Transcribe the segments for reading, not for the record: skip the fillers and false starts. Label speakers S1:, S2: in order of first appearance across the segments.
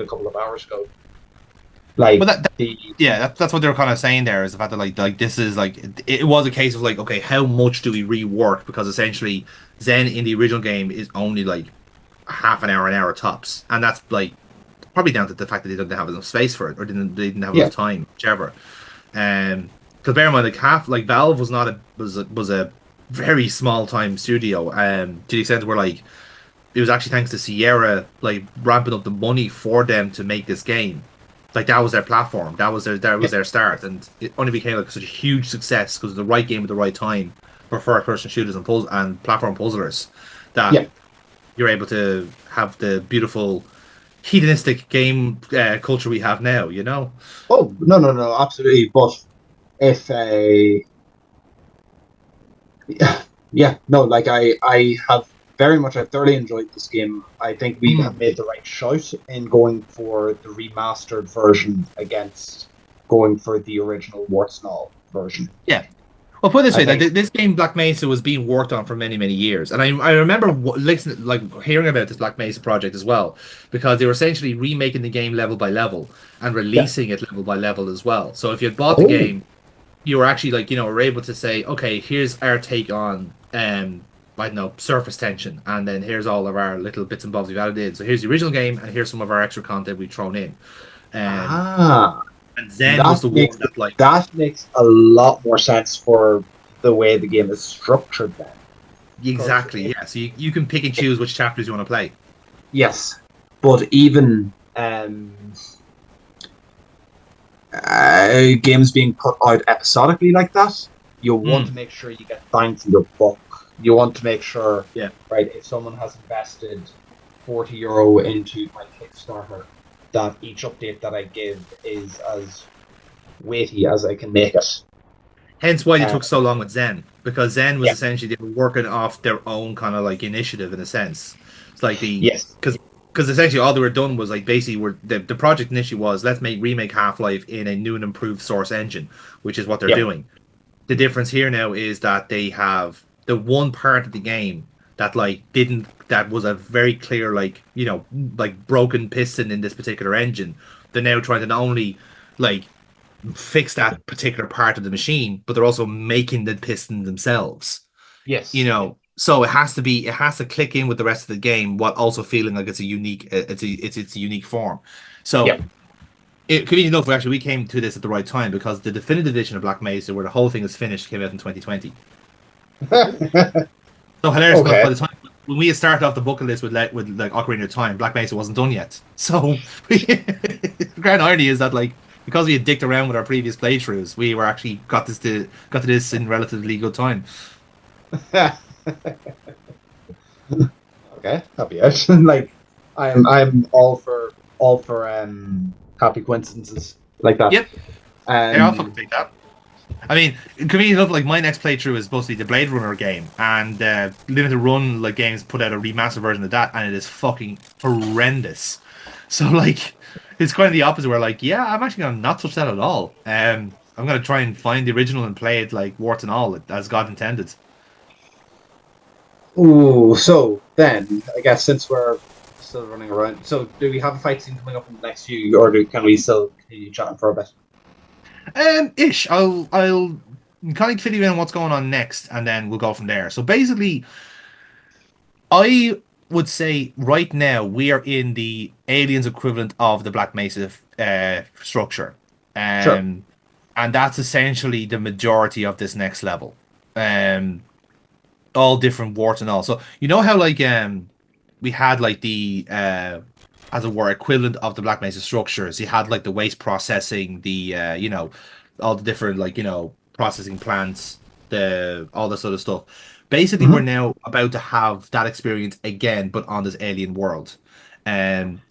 S1: a couple of hours ago.
S2: Well,
S1: Like the
S2: yeah, that's what they were kind of saying there is the fact that this is like it was a case of like, okay, how much do we rework? Because essentially Zen in the original game is only like half an hour tops, and that's like probably down to the fact that they didn't have enough space for it, or they didn't have
S1: yeah,
S2: enough time, whichever. Because bear in mind, like half like Valve was not was a very small time studio, to the extent where like it was actually thanks to Sierra like ramping up the money for them to make this game. Like that was their platform, that
S1: yeah,
S2: was their start, and it only became like such a huge success because of the right game at the right time for first person shooters and platform puzzlers that
S1: yeah.
S2: you're able to have the beautiful hedonistic game culture we have now. You know.
S1: Oh no, no, no, absolutely. But if yeah, yeah, no, like I have very much, I thoroughly enjoyed this game. I think we have
S2: Mm.
S1: made the right choice in going for the remastered version against going for the original warts and all version.
S2: Yeah. Well, put it this
S1: I
S2: way, like
S1: think,
S2: this game Black Mesa was being worked on for many, many years, and I remember listening, like hearing about this Black Mesa project as well, because they were essentially remaking the game level by level and
S1: yeah.
S2: releasing it level by level as well. So if you had bought the
S1: Oh,
S2: game, you were actually like, were able to say, okay, here's our take on I don't know, surface tension, and then here's all of our little bits and bobs we've added in. So here's the original game, and here's some of our extra content we've thrown in. Um,
S1: ah,
S2: and Zen was
S1: that
S2: the
S1: makes
S2: one that like
S1: that makes a lot more sense for the way the game is structured then. Because
S2: exactly, yeah. So you can pick and choose which chapters you want to play.
S1: yes, but even games being put out episodically like that, you want to
S2: Mm,
S1: make sure you get bang for your buck. You want to make sure,
S2: yeah.
S1: right, if someone has invested €40 into my Kickstarter, that each update that I give is as weighty as I can make it.
S2: Hence why they
S1: Uh,
S2: took so long with Zen, because Zen was
S1: yeah,
S2: essentially they were working off their own kind of like initiative in a sense. It's like
S1: yes,
S2: because essentially all they were done was like basically were the project initially was let's make remake Half-Life in a new and improved source engine, which is what they're
S1: yeah,
S2: doing. The difference here now is that they have the one part of the game that like didn't that was a very clear like like broken piston in this particular engine. They're now trying to not only like fix that particular part of the machine, but they're also making the piston themselves.
S1: yes,
S2: So it has to click in with the rest of the game while also feeling like it's a unique it's a unique form. So
S1: yeah.
S2: it convenient enough, actually, we came to this at the right time because the definitive edition of Black Mesa, where the whole thing is finished, came out in 2020. So hilarious because
S1: Okay.
S2: by the time when we had started off the bucket list with like Ocarina of Time, Black Mesa wasn't done yet. So the grand irony is that like because we had dicked around with our previous playthroughs, we were actually got to this in relatively good time.
S1: Okay, happy out. Like I'm all for happy coincidences like that.
S2: Yep, yeah, I'll fucking
S1: Um
S2: take that. I mean, convenient enough, like my next playthrough is mostly the Blade Runner game, and Limited Run like games put out a remastered version of that, and it is fucking horrendous. So like, it's kind of the opposite. Where like, yeah, I'm actually gonna not touch that at all. I'm gonna try and find the original and play it like warts and all, as God intended.
S1: ooh, so then I guess since we're still running around, so do we have a fight scene coming up in the next few, or can we still continue chatting for a bit?
S2: Ish. I'll kind of fill you in on what's going on next, and then we'll go from there. So basically, I would say right now we are in the aliens equivalent of the Black Mesa structure,
S1: Sure.
S2: um, and that's essentially the majority of this next level. Um, all different warts and all. So you know how like we had like the as it were equivalent of the Black Mesa structures. You had like the waste processing, the all the different like processing plants, the all this other stuff. Basically, we're
S1: Hmm.
S2: now about to have that experience again, but on this alien world,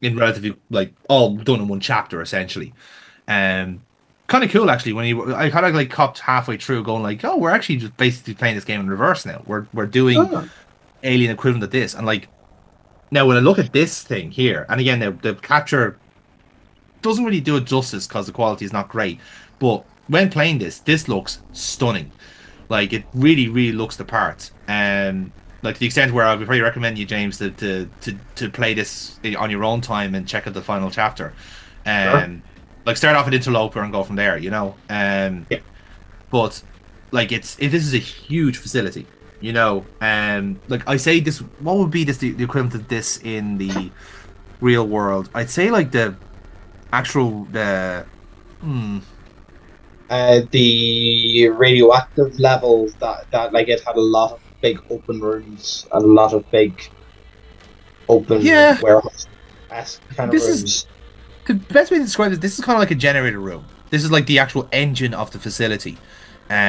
S2: in relatively like all done in one chapter essentially. Um, Kind of cool actually. When you, I kind of like copped halfway through, going like, "Oh, we're actually just basically playing this game in reverse now. We're doing
S1: Ah,
S2: alien equivalent of this." And like now, when I look at this thing here, and again, the capture doesn't really do it justice because the quality is not great. But when playing this, this looks stunning. Like it really, really looks the part. like to the extent where I would probably recommend you, James, to play this on your own time and check out the final chapter.
S1: Sure.
S2: Like start off at Interloper and go from there, you know.
S1: Yeah.
S2: But like this is a huge facility, you know. Like I say this, what would be the equivalent of this in the real world? I'd say like the actual the hmm,
S1: The radioactive levels that like it had a lot of big open rooms and a lot of big open
S2: yeah,
S1: warehouse-esque kind of
S2: this is
S1: rooms.
S2: the best way to describe it. This is kind of like a generator room. This is like the actual engine of the facility.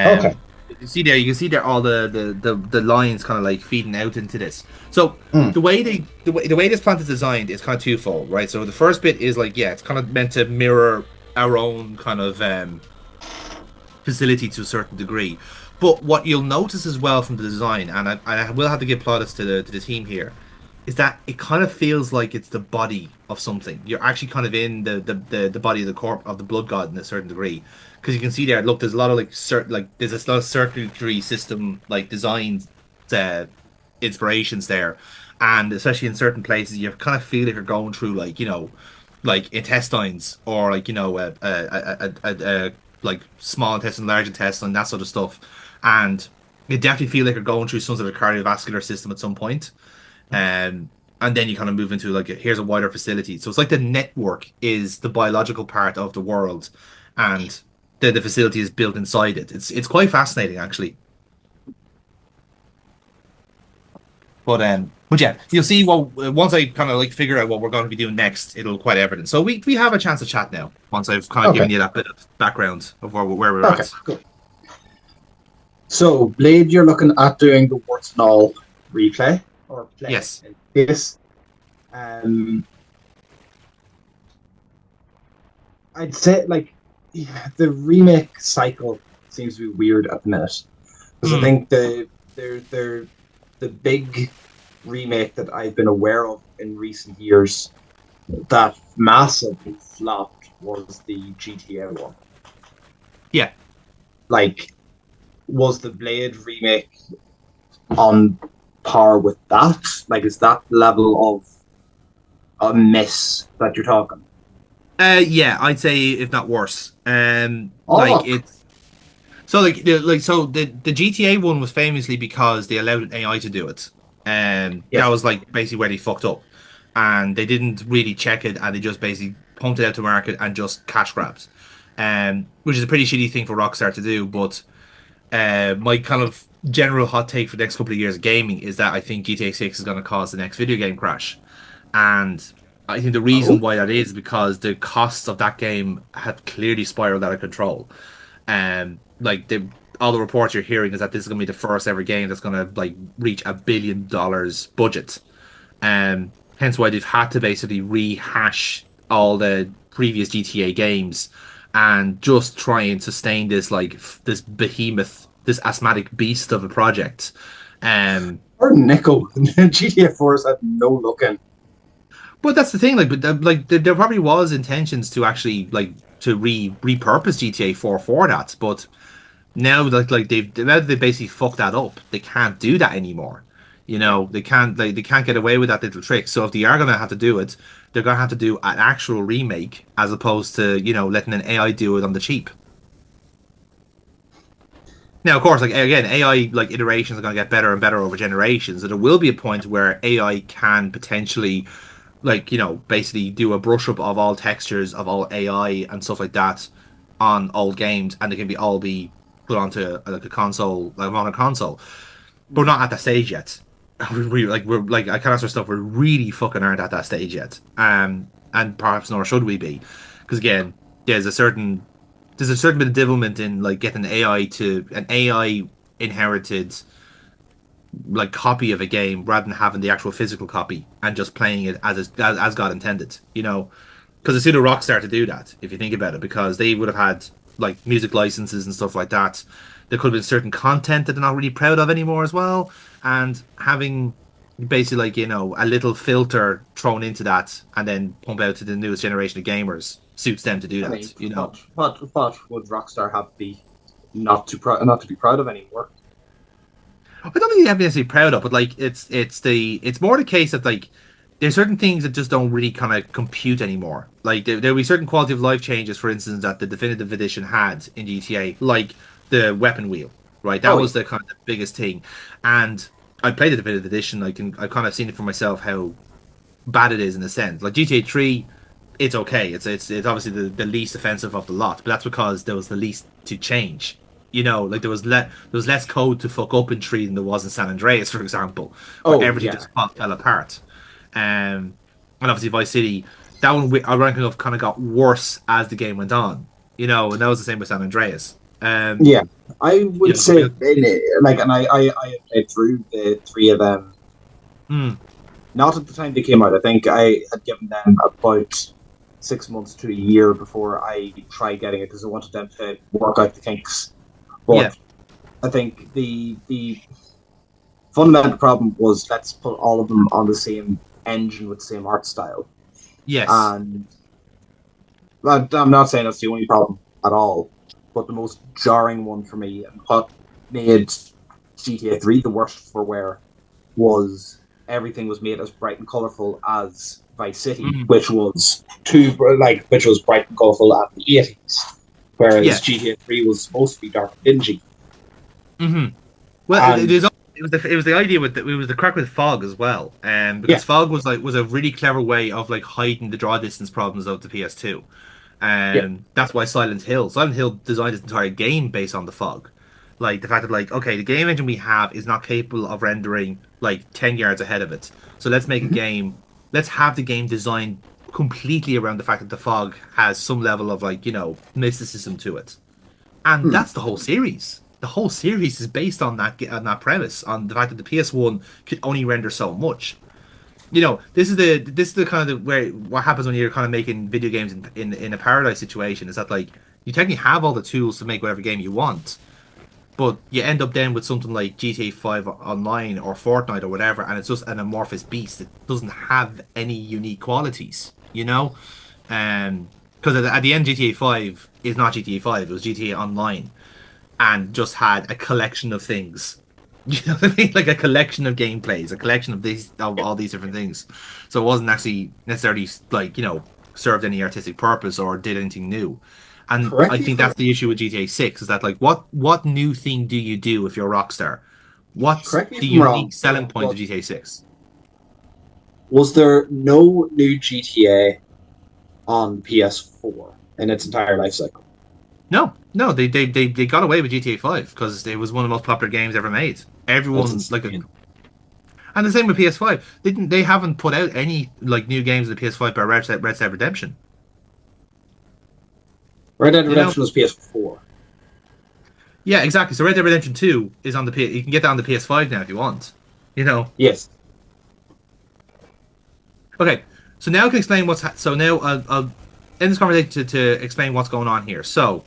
S1: Okay.
S2: You can see there all the lines kind of like feeding out into this. So
S1: Mm.
S2: the way this plant is designed is kind of twofold, right? So the first bit is like, yeah, it's kind of meant to mirror our own kind of facility to a certain degree. But what you'll notice as well from the design, and I will have to give plaudits to the team here, is that it kind of feels like it's the body of something. You're actually kind of in the body of the corp of the blood god in a certain degree, because you can see there. Look, there's a lot of there's a lot of circuitry system like design uh, inspirations there, and especially in certain places, you kind of feel like you're going through like like intestines or like like small intestine, large intestine, that sort of stuff, and you definitely feel like you're going through some sort of cardiovascular system at some point. Um, and then you kind of move into like here's a wider facility. So it's like the network is the biological part of the world, and the facility is built inside it. It's quite fascinating actually. But yeah, you'll see. Well, once I kind of like figure out what we're going to be doing next, it'll quite evident. So we have a chance to chat now. Once I've kind of
S1: Okay.
S2: given you that bit of background of where we're
S1: Okay.
S2: at.
S1: Cool. So Blade, you're looking at doing the warts and all replay or play
S2: Yes.
S1: in this. Um, I'd say like yeah, the remake cycle seems to be weird at the minute because I
S2: Hmm.
S1: think they're the big remake that I've been aware of in recent years that massively flopped was the GTA one.
S2: Yeah.
S1: Like, was the Blade remake on par with that? Like, is that level of a miss that you're talking?
S2: Yeah, I'd say if not worse. Like
S1: Oh,
S2: it's so the GTA one was famously because they allowed an AI to do it. That
S1: yes.
S2: was like basically where they fucked up, and they didn't really check it, and they just basically pumped it out to market and just cash grabs. Which is a pretty shitty thing for Rockstar to do. But my kind of general hot take for the next couple of years of gaming is that I think GTA 6 is going to cause the next video game crash. And I think the reason
S1: Oh,
S2: why that is because the costs of that game have clearly spiraled out of control. Like all the reports you're hearing is that this is going to be the first ever game that's going to like reach $1 billion budget. Hence why they've had to basically rehash all the previous GTA games and just try and sustain this like this behemoth, this asthmatic beast of a project. Um,
S1: or Nico. GTA 4 has had no look in.
S2: but that's the thing, like, there probably was intentions to actually like to repurpose GTA 4 for that, but now now that they basically fucked that up, they can't do that anymore. You
S1: Yeah.
S2: know, they can't get away with that little trick. So if they are gonna have to do it, they're gonna have to do an actual remake as opposed to, letting an AI do it on the cheap. Now, of course, like again, AI like iterations are gonna get better and better over generations. So there will be a point where AI can potentially like basically do a brush up of all textures of all AI and stuff like that on old games, and they can be all be put onto like a console, like on a console. But we're
S1: Mm.
S2: not at that stage yet. We're like I can answer stuff. We really fucking aren't at that stage yet. And perhaps nor should we be, because again, there's a certain there's a certain bit of devilment in like getting an AI inherited like copy of a game rather than having the actual physical copy and just playing it as God intended. Because it's suited Rockstar to do that if you think about it, because they would have had like music licenses and stuff like that. There could have been certain content that they're not really proud of anymore as well, and having basically like a little filter thrown into that and then pump out to the newest generation of gamers suits them to do
S1: I mean,
S2: that.
S1: what would Rockstar have be not to be proud of anymore?
S2: I don't think you have to be proud of, but like it's more the case that like there's certain things that just don't really kind of compute anymore. Like there'll be certain quality of life changes, for instance, that the definitive edition had in GTA, like the weapon wheel, right? That
S1: Oh
S2: was
S1: yeah.
S2: the kind of the biggest thing. And I played the definitive edition. I've kind of seen it for myself how bad it is in a sense. Like GTA 3, it's okay. It's obviously the least offensive of the lot, but that's because there was the least to change. Like there was less code to fuck up in 3 than there was in San Andreas, for example, where
S1: Oh
S2: everything
S1: yeah.
S2: just fell apart. And obviously Vice City, that one ironically enough kind of got worse as the game went on. And that was the same with San Andreas.
S1: Yeah. I would
S2: So
S1: say in it, like, and I have played through the three of them.
S2: mm,
S1: Not at the time they came out. I think I had given them about 6 months to a year before I tried getting it because I wanted them to work out the kinks.
S2: yeah,
S1: But I think the fundamental problem was let's put all of them on the same engine with the same art style.
S2: yes,
S1: And I'm not saying that's the only problem at all, but the most jarring one for me and what made GTA 3 the worst for wear was everything was made as bright and colorful as Vice City,
S2: mm,
S1: which was bright and colorful at the 80s, whereas
S2: yeah.
S1: GTA 3 was supposed to be dark and dingy.
S2: hmm Well,
S1: And
S2: it was the idea with it was the crack with fog as well,
S1: yeah,
S2: because fog was a really clever way of like hiding the draw distance problems of the PS2,
S1: yeah,
S2: and that's why Silent Hill designed its entire game based on the fog, like the fact that like okay, the game engine we have is not capable of rendering like 10 yards ahead of it, so
S1: mhm,
S2: let's have the game designed completely around the fact that the fog has some level of like mysticism to it. And
S1: mm,
S2: that's the whole series. The whole series is based on that premise, on the fact that the PS1 could only render so much. This is the kind of where what happens when you're kind of making video games in a paradise situation is that like you technically have all the tools to make whatever game you want, but you end up then with something like GTA 5 Online or Fortnite or whatever, and it's just an amorphous beast that doesn't have any unique qualities, you know? Because at the end, GTA 5 is not GTA 5, it was GTA Online and just had a collection of things. You know what I mean? Like a collection of gameplays, a collection of
S1: yeah.
S2: all these different things. So it wasn't actually necessarily like served any artistic purpose or did anything new. And I
S1: Correct me
S2: think
S1: if I'm
S2: that's the issue with GTA 6 is that like what new thing do you do if you're Rockstar? What's
S1: correct me
S2: the
S1: if I'm
S2: unique
S1: wrong,
S2: selling point of
S1: but
S2: GTA 6?
S1: was there no new GTA on PS4 in its entire life cycle?
S2: No, no, they got away with GTA 5 because it was one of the most popular games ever made.
S1: That's
S2: Everyone like
S1: insane.
S2: And the same with PS5. They haven't put out any like new games on the PS5 by Red Dead Redemption.
S1: Red Dead
S2: You know?
S1: Redemption was PS4.
S2: Yeah, exactly. So Red Dead Redemption 2 is on the P you can get that on the PS5 now if you want. You know.
S1: Yes.
S2: Okay. So now I can explain so now I'll end this conversation to explain what's going on here. So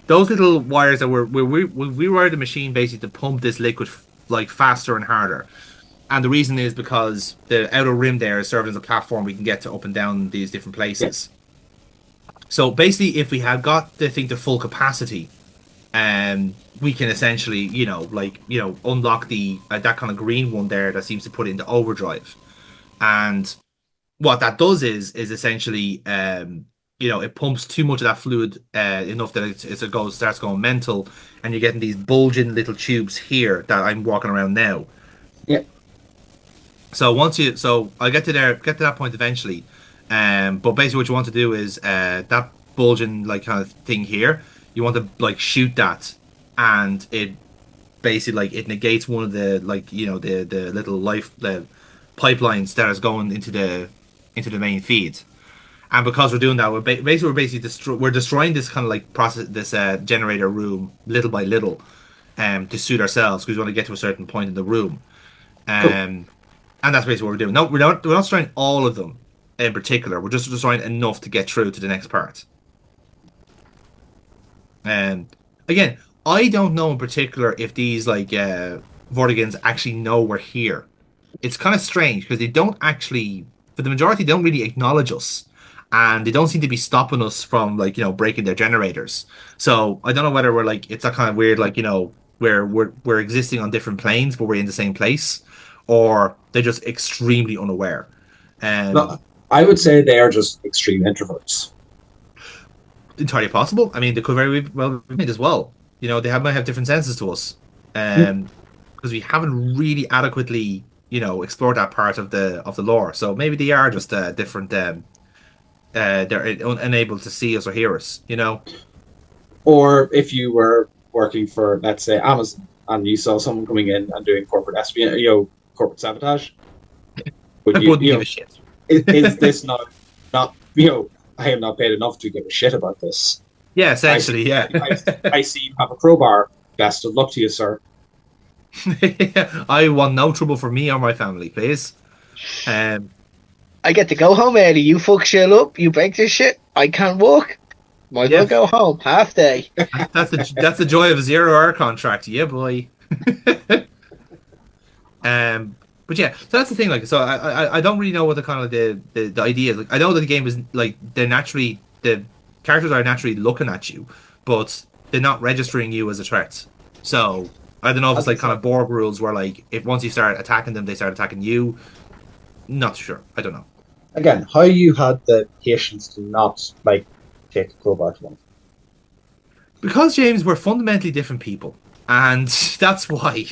S2: those little wires that we wired the machine basically to pump this liquid like faster and harder. And the reason is because the outer rim there is serving as a platform we can get to up and down these different
S1: Yeah.
S2: places. So basically, if we have got the thing to full capacity, we can essentially, unlock the that kind of green one there that seems to put it into overdrive. And what that does is essentially, it pumps too much of that fluid enough that it starts going mental, and you're getting these bulging little tubes here that I'm walking around now.
S1: Yeah.
S2: So I'll get to that point eventually. But basically what you want to do is that bulging like kind of thing here, you want to like shoot that, and it basically like it negates one of the like the little the pipelines that is going into the main feed. And because we're doing that, we're basically we're destroying this kind of like process this generator room little by little, to suit ourselves because we want to get to a certain point in the room.
S1: Cool.
S2: Um, and that's basically what we're doing. No, we're not destroying all of them in particular. We're just destroying enough to get through to the next part. And again, I don't know in particular if these like Vortigans actually know we're here. It's kind of strange because they don't actually, for the majority, they don't really acknowledge us, and they don't seem to be stopping us from like breaking their generators. So I don't know whether we're like it's a kind of weird like where we're existing on different planes, but we're in the same place, or they're just extremely unaware.
S1: No,
S2: Um,
S1: I would say they are just extreme introverts.
S2: Entirely possible. I mean, they could very well be made as well. They might have different senses to us,
S1: Mm.
S2: because we haven't really adequately, explored that part of the lore. So maybe they are just different. They're unable to see us or hear us.
S1: Or if you were working for, let's say, Amazon, and you saw someone coming in and doing corporate espionage, corporate sabotage,
S2: I
S1: would
S2: wouldn't give a shit.
S1: is this not I am not paid enough to give a shit about this.
S2: Yeah,
S1: I see
S2: essentially, yeah.
S1: I see you have a crowbar. Best of luck to you, sir.
S2: I want no trouble for me or my family, please. Um,
S3: I get to go home early. You fuck shit up. You break this shit. I can't work. Might as well
S2: yeah,
S3: go home. Half day.
S2: that's the joy of a 0 hour contract. Yeah, boy. Um, but yeah, so that's the thing. Like, so I don't really know what the kind of the idea is. Like, I know that the game is like the characters are naturally looking at you, but they're not registering you as a threat. So I don't know if it's
S1: As I
S2: like kind
S1: said,
S2: of Borg rules where like if once you start attacking them, they start attacking you. Not sure. I don't know.
S1: again, how you had the patience to not like take the crowbar to one.
S2: Because James, we're fundamentally different people, and that's why.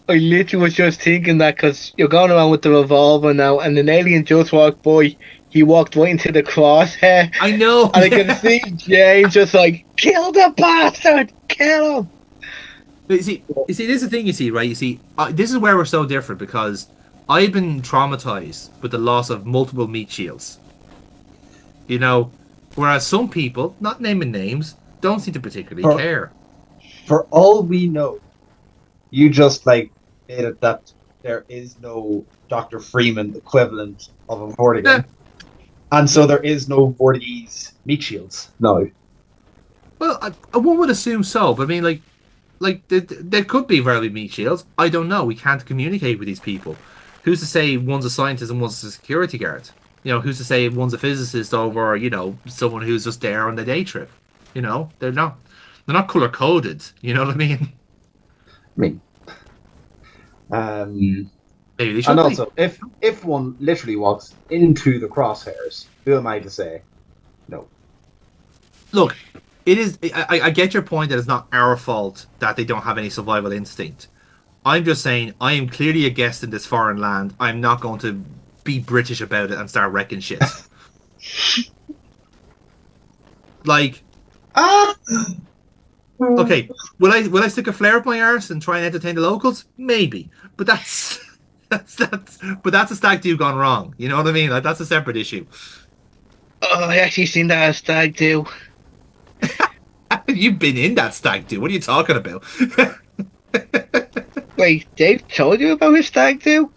S3: I literally was just thinking that because you're going around with the revolver now, and an alien just walked by. He walked right into the crosshair,
S2: I know.
S3: and I could see James just like, kill the bastard, kill him.
S2: But you see, this is the thing. You see, right? You see, this is where we're so different because I've been traumatized with the loss of multiple meat shields. Whereas some people, not naming names, don't seem to particularly
S1: For
S2: care.
S1: for all we know, you just like made it that there is no Dr. Freeman equivalent of a
S2: Eh,
S1: Vortigern. And so there is no Vortigese meat shields. No.
S2: well, one would assume so, but I mean, like there could be very meat shields. I don't know. We can't communicate with these people. Who's to say one's a scientist and one's a security guard? Who's to say one's a physicist over, someone who's just there on the day trip? They're not color coded. You know what I mean?
S1: I mean, um,
S2: Maybe they
S1: and
S2: should be.
S1: also, if one literally walks into the crosshairs, who am I to say no?
S2: Look, it is. I get your point that it's not our fault that they don't have any survival instinct. I'm just saying I am clearly a guest in this foreign land. I'm not going to be British about it and start wrecking shit. Like,
S1: Ah,
S2: okay, will I stick a flare up my arse and try and entertain the locals? Maybe, but that's that's a stag do gone wrong. You know what I mean? Like that's a separate issue.
S3: Oh, I actually seen that stag do.
S2: You've been in that stag do. What are you talking about?
S3: Wait, Dave told you about his stag do?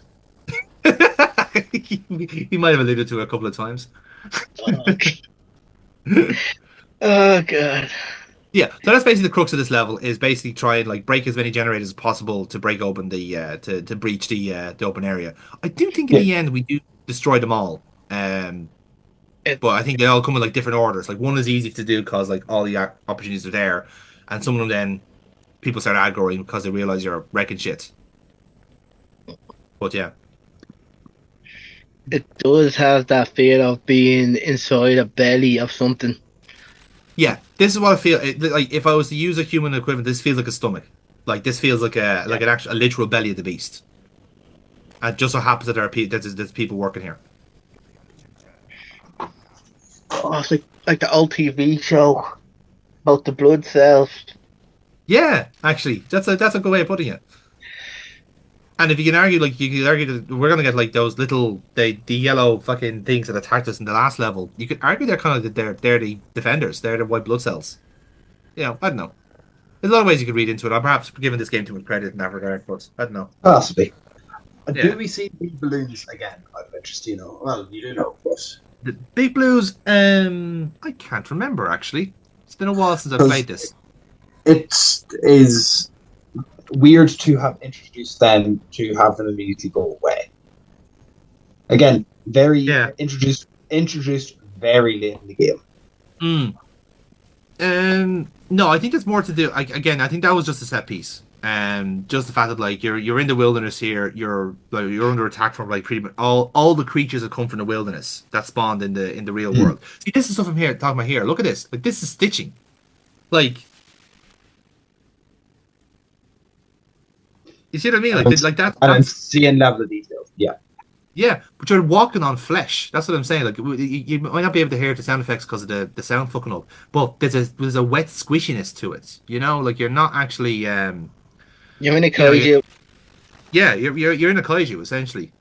S2: He might have alluded to it a couple of times.
S3: Oh, oh god.
S2: Yeah, so that's basically the crux of this level is basically try and like break as many generators as possible to break open to breach the open area. I do think in
S1: yeah,
S2: the end we do destroy them all.
S3: It,
S2: But I think they all come with like different orders. Like one is easy to do because like all the opportunities are there, and some of them then people start aggroing because they realize you're wrecking shit. But yeah,
S3: it does have that feel of being inside a belly of something.
S2: yeah, this is what I feel. Like if I was to use a human equivalent, this feels like a stomach. Like this feels like a
S1: yeah.
S2: like an actual a literal belly of the beast. And it just so happens that there's people working here.
S3: Oh, it's like the old TV show about the blood cells.
S2: Yeah, actually, that's a good way of putting it. And if you can argue, like you could argue that we're gonna get like those little the yellow fucking things that attacked us in the last level. You could argue they're kind of they're the defenders. They're the white blood cells. I don't know. There's a lot of ways you could read into it. I'm perhaps giving this game too much credit in that regard, but I don't know.
S1: Possibly. Do
S2: Yeah,
S1: we see big balloons again? Out of interest, Well, you do know, but
S2: the Big Blues. I can't remember actually. It's been a while since I've
S1: because
S2: played this.
S1: it is weird to have introduced them to have them immediately go away. Again, very
S2: Yeah.
S1: introduced very late in the game.
S2: Mm. No, I think there's more to do. Again, I think that was just a set piece. Just the fact that like you're in the wilderness here, you're under attack from like pretty much all the creatures that come from the wilderness that spawned in the real
S1: Hmm.
S2: world. See, this is stuff I'm here talking about here. Look at this. Like this is stitching. Like you see what I mean?
S1: And,
S2: Like that
S1: an
S2: that's
S1: insane level of details. Yeah.
S2: yeah. But you're walking on flesh. That's what I'm saying. Like you might not be able to hear the sound effects because of the sound fucking up. But there's a wet squishiness to it. You know, like you're not actually
S3: You're in a
S2: you know, you're
S3: kaiju.
S2: yeah, you're in a kaiju essentially.